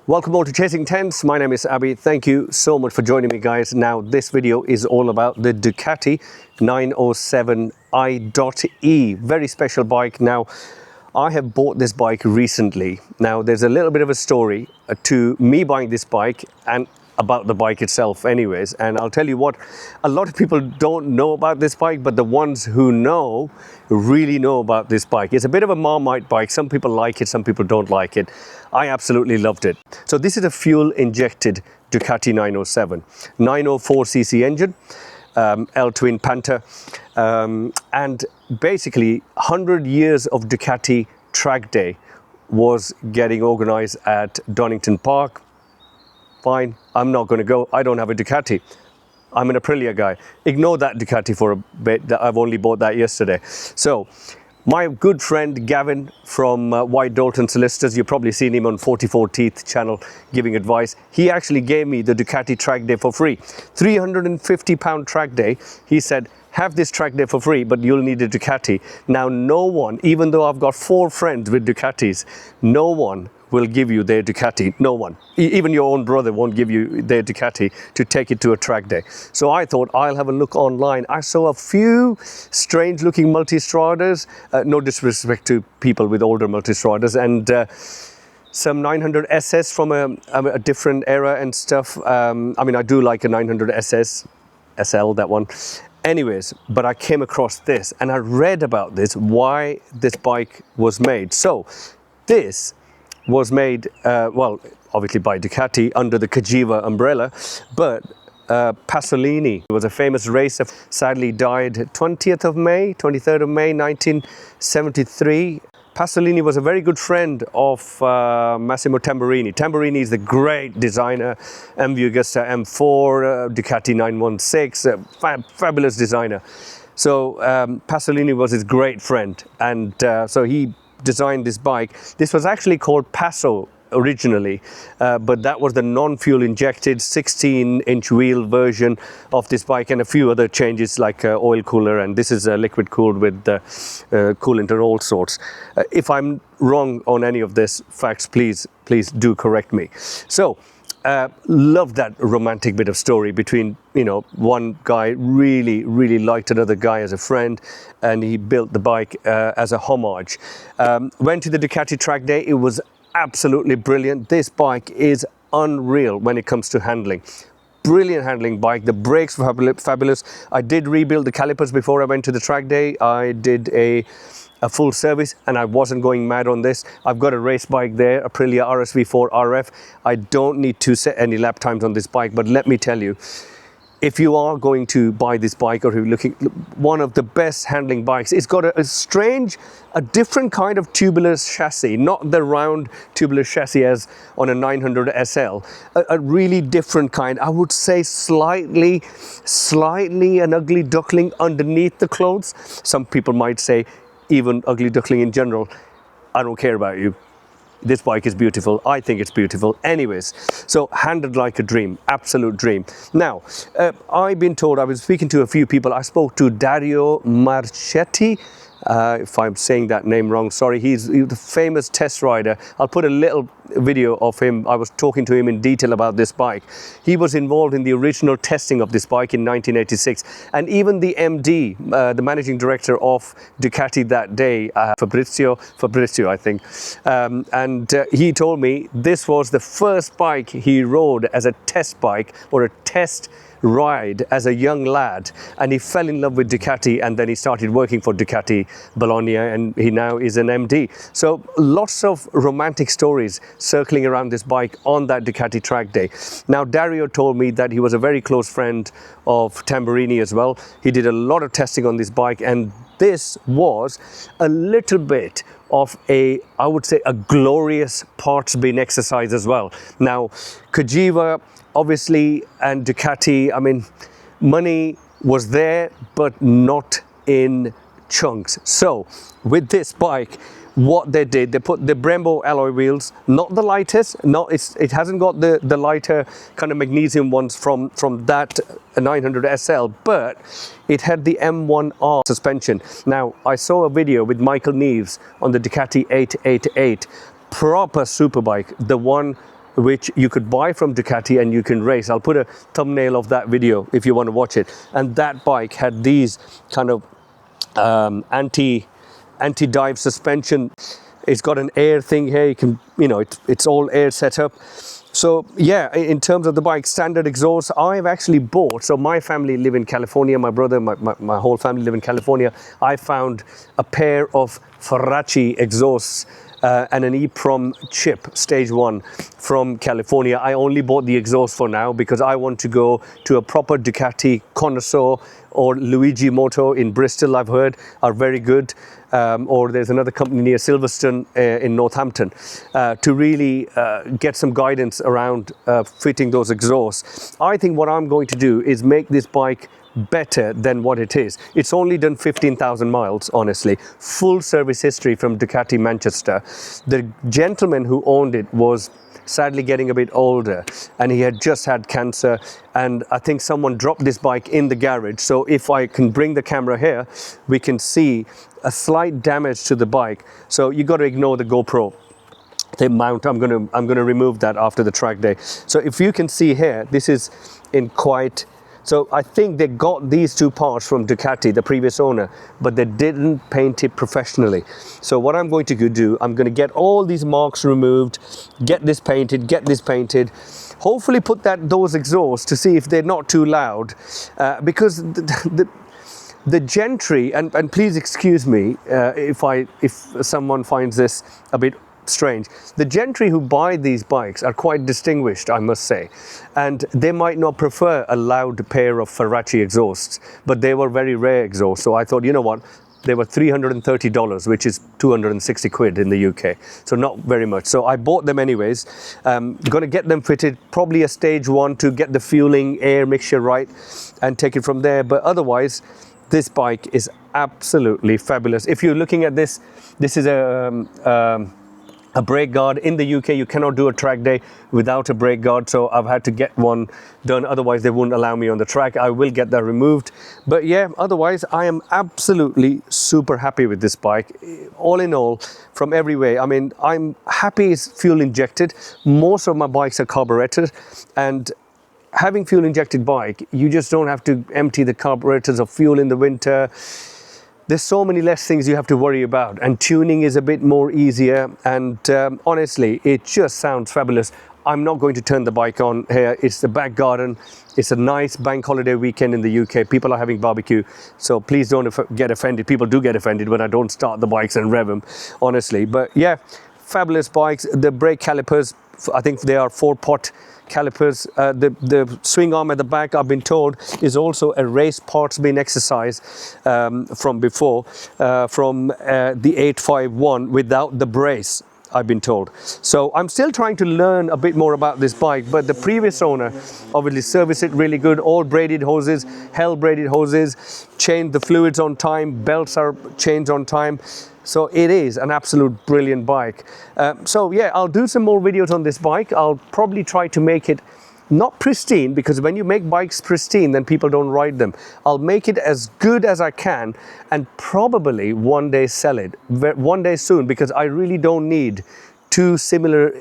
Welcome all to Chasing Tents. My name is Abby. Thank you so much for joining me, guys. Now, this video is all about the Ducati 907 i.e. Very special bike. Now, I have bought this bike recently. Now, there's a little bit of a story to me buying this bike and about the bike itself anyways. And I'll tell you what, a lot of people don't know about this bike, but the ones who know really know about this bike. It's a bit of a Marmite bike. Some people like it, some people don't like it. I absolutely loved it. So this is a fuel injected Ducati 907, 904cc engine, L-twin Panther, and basically 100 years of Ducati Trackday was getting organized at Donington Park. Fine, I'm not going to go. I don't have a Ducati. I'm an Aprilia guy. Ignore that Ducati for a bit. I've only bought that yesterday. So my good friend Gavin from White Dalton Solicitors, you've probably seen him on 44 Teeth channel giving advice. He actually gave me the Ducati Trackday for free. £350 Trackday. He said, have this Trackday for free, but you'll need a Ducati. Now, no one, even though I've got 4 friends with Ducatis, no one will give you their Ducati. No one. Even your own brother won't give you their Ducati to take it to a track day. So I thought I'll have a look online. I saw a few strange looking multistradas, no disrespect to people with older multistradas, and some 900 SS from a different era and stuff. I mean, I do like a 900 SS, SL, that one. Anyways, but I came across this and I read about this, why this bike was made. So this was made, well, obviously by Ducati under the Cagiva umbrella, but Pasolini was a famous racer, sadly died 23rd of May 1973. Pasolini was a very good friend of Massimo Tamburini. Tamburini is the great designer, MV Agusta M4, Ducati 916, fabulous designer. So Pasolini was his great friend, and so he designed this bike. This was actually called Paso originally, but that was the non-fuel injected 16-inch wheel version of this bike, and a few other changes like oil cooler, and this is liquid cooled with coolant and all sorts. If I'm wrong on any of this facts, please do correct me. So love that romantic bit of story between, you know, one guy really liked another guy as a friend, and he built the bike as a homage. Went to the Ducati Track Day. It was absolutely brilliant. This bike is unreal when it comes to handling. Brilliant handling bike. The brakes were fabulous. I did rebuild the calipers before I went to the Track Day. I did a full service and I wasn't going mad on this. I've got a race bike there, Aprilia RSV4 RF. I don't need to set any lap times on this bike, but let me tell you, if you are going to buy this bike or you're looking, one of the best handling bikes. It's got a different kind of tubular chassis, not the round tubular chassis as on a 900 SL. A really different kind. I would say slightly an ugly duckling underneath the clothes. Some people might say even ugly duckling in general. I don't care about you. This bike is beautiful. I think it's beautiful. Anyways, so handled like a dream, absolute dream. Now, I've been told, I was speaking to a few people. I spoke to Dario Marchetti. If I'm saying that name wrong, sorry. He's the famous test rider. I'll put a little video of him. I was talking to him in detail about this bike. He was involved in the original testing of this bike in 1986. And even the MD, the managing director of Ducati that day, Fabrizio, I think. And he told me this was the first bike he rode as a test bike or a test ride as a young lad, and he fell in love with Ducati, and then he started working for Ducati Bologna, and he now is an MD. So lots of romantic stories circling around this bike on that Ducati Track Day. Now, Dario told me that he was a very close friend of Tamburini as well. He did a lot of testing on this bike, and this was a little bit of I would say a glorious parts bin exercise as well. Now, Cagiva obviously and Ducati, I mean, money was there, but not in chunks. So with this bike, what they did, they put the Brembo alloy wheels, not the lightest, it hasn't got the lighter kind of magnesium ones from that 900 SL, but it had the M1R suspension. Now, I saw a video with Michael Neeves on the Ducati 888, proper superbike, the one which you could buy from Ducati and you can race. I'll put a thumbnail of that video if you want to watch it. And that bike had these kind of anti-dive suspension. It's got an air thing here. You can, it's all air setup. So yeah, in terms of the bike, standard exhaust, I've actually bought, so my family live in California, my brother, my whole family live in California. I found a pair of Ferracci exhausts and an E-Prom chip, stage 1 from California. I only bought the exhaust for now because I want to go to a proper Ducati connoisseur, or Luigi Moto in Bristol, I've heard, are very good. Or there's another company near Silverstone in Northampton to really get some guidance around fitting those exhausts. I think what I'm going to do is make this bike better than what it is. It's only done 15,000 miles, honestly. Full service history from Ducati Manchester. The gentleman who owned it was sadly getting a bit older, and he had just had cancer, and I think someone dropped this bike in the garage. So if I can bring the camera here, we can see a slight damage to the bike. So you got to ignore the GoPro. The mount, I'm gonna remove that after the track day. So if you can see here, this is in quite. So I think they got these two parts from Ducati, the previous owner, but they didn't paint it professionally. So what I'm going to do, I'm going to get all these marks removed, get this painted, hopefully put those exhausts to see if they're not too loud, because the gentry, and please excuse me if someone finds this a bit strange, the gentry who buy these bikes are quite distinguished, I must say, and they might not prefer a loud pair of Ferracci exhausts, but they were very rare exhausts. So I thought, you know what, they were $330, which is 260 quid in the UK, so not very much. So I bought them anyways. Going to get them fitted, probably a stage 1 to get the fueling air mixture right and take it from there. But otherwise, this bike is absolutely fabulous. If you're looking at this, this is a brake guard. In the UK, you cannot do a track day without a brake guard, so I've had to get one done, otherwise they wouldn't allow me on the track. I will get that removed. But yeah, otherwise I am absolutely super happy with this bike. All in all, from every way, I mean, I'm happy it's fuel injected. Most of my bikes are carbureted, and having fuel injected bike, you just don't have to empty the carburetors of fuel in the winter. There's so many less things you have to worry about, and tuning is a bit more easier, and honestly, it just sounds fabulous. I'm not going to turn the bike on here. It's the back garden. It's a nice bank holiday weekend in the UK. People are having barbecue, so please don't get offended. People do get offended when I don't start the bikes and rev them, honestly. But yeah, fabulous bikes. The brake calipers, I think they are 4-pot calipers. The swing arm at the back, I've been told, is also a race parts bin exercise from before, from the 851 without the brace, I've been told. So I'm still trying to learn a bit more about this bike, but the previous owner obviously serviced it really good. All braided hoses, hell braided hoses, changed the fluids on time, belts are changed on time. So it is an absolute brilliant bike. So yeah, I'll do some more videos on this bike. I'll probably try to make it not pristine, because when you make bikes pristine, then people don't ride them. I'll make it as good as I can, and probably one day sell it. One day soon, because I really don't need two similar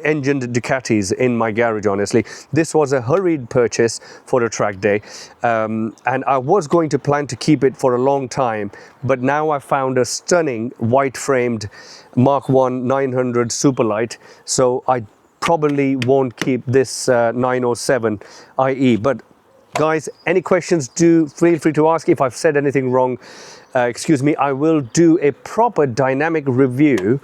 engined Ducatis in my garage, honestly. This was a hurried purchase for a track day, and I was going to plan to keep it for a long time, but now I found a stunning white framed Mark 1 900 Superlight, so I probably won't keep this 907 IE. But guys, any questions, do feel free to ask. If I've said anything wrong, excuse me. I will do a proper dynamic review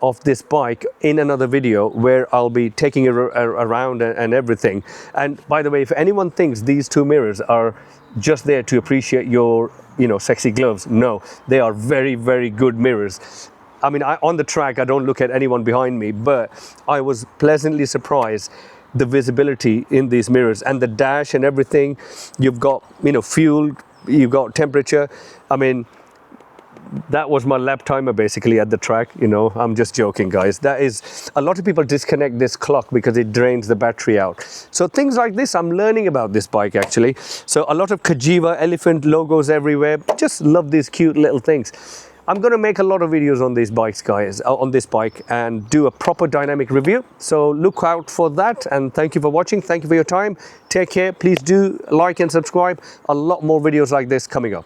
of this bike in another video, where I'll be taking it around and everything. And by the way, if anyone thinks these two mirrors are just there to appreciate your, sexy gloves, no, they are very, very good mirrors. I mean, on the track, I don't look at anyone behind me, but I was pleasantly surprised the visibility in these mirrors, and the dash and everything. You've got, fuel, you've got temperature. I mean, that was my lap timer basically at the track. I'm just joking, guys. That is, a lot of people disconnect this clock because it drains the battery out. So things like this, I'm learning about this bike actually. So a lot of Kajiva elephant logos everywhere. Just love these cute little things. I'm going to make a lot of videos on these bikes, guys, on this bike, and do a proper dynamic review. So look out for that, and thank you for watching. Thank you for your time. Take care. Please do like and subscribe. A lot more videos like this coming up.